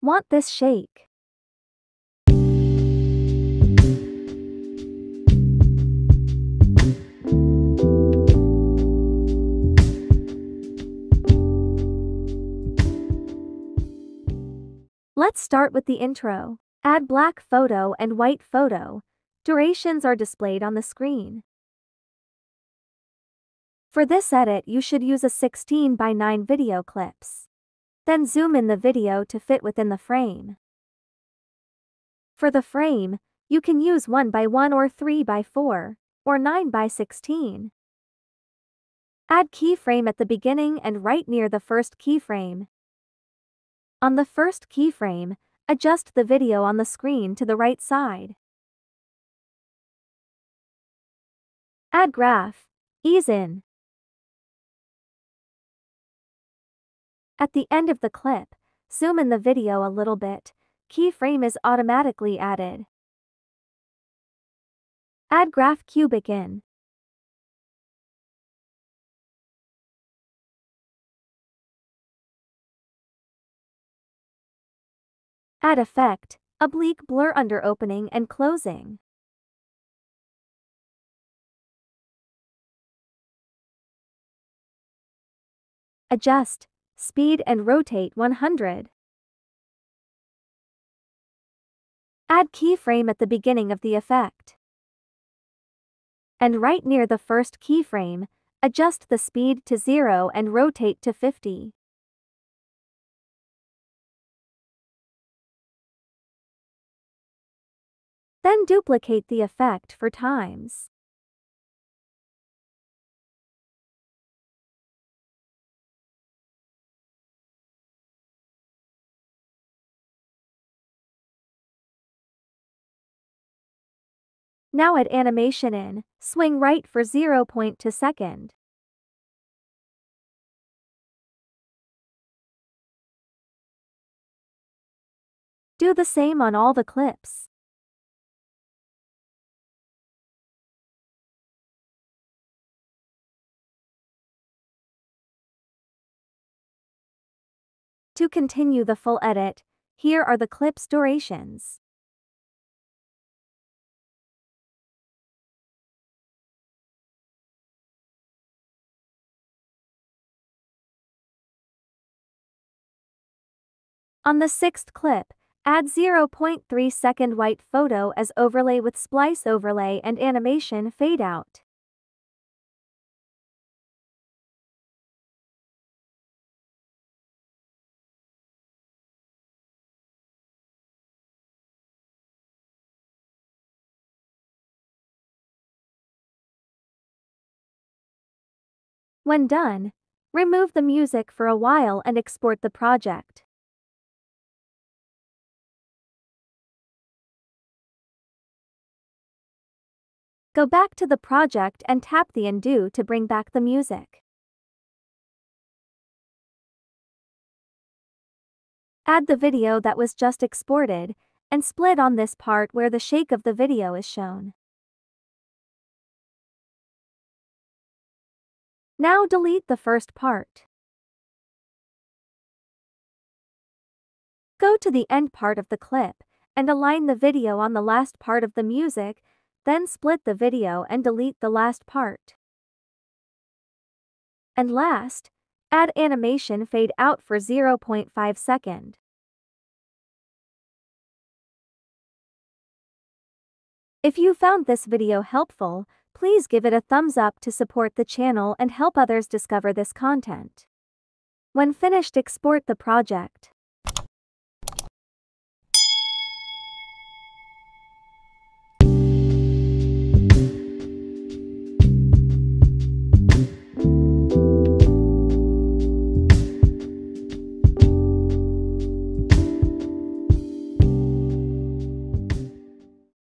Want this shake? Let's start with the intro. Add black photo and white photo. Durations are displayed on the screen. For this edit, you should use a 16:9 video clips. Then zoom in the video to fit within the frame. For the frame, you can use 1:1 or 3:4, or 9:16. Add keyframe at the beginning and right near the first keyframe. On the first keyframe, adjust the video on the screen to the right side. Add graph, ease in. At the end of the clip, zoom in the video a little bit. Keyframe is automatically added. Add graph cubic in. Add effect, oblique blur under opening and closing. Adjust, speed and rotate 100. Add keyframe at the beginning of the effect. And right near the first keyframe, adjust the speed to 0 and rotate to 50. Then duplicate the effect 4 times. Now add animation in, swing right for 0.2 second. Do the same on all the clips. To continue the full edit, here are the clips' durations. On the sixth clip, add 0.3 second white photo as overlay with splice overlay and animation fade out. When done, remove the music for a while and export the project. Go back to the project and tap the undo to bring back the music. Add the video that was just exported, and split on this part where the shake of the video is shown. Now delete the first part. Go to the end part of the clip, and align the video on the last part of the music, then split the video and delete the last part. And last, add animation fade out for 0.5 second. If you found this video helpful, please give it a thumbs up to support the channel and help others discover this content. When finished, export the project.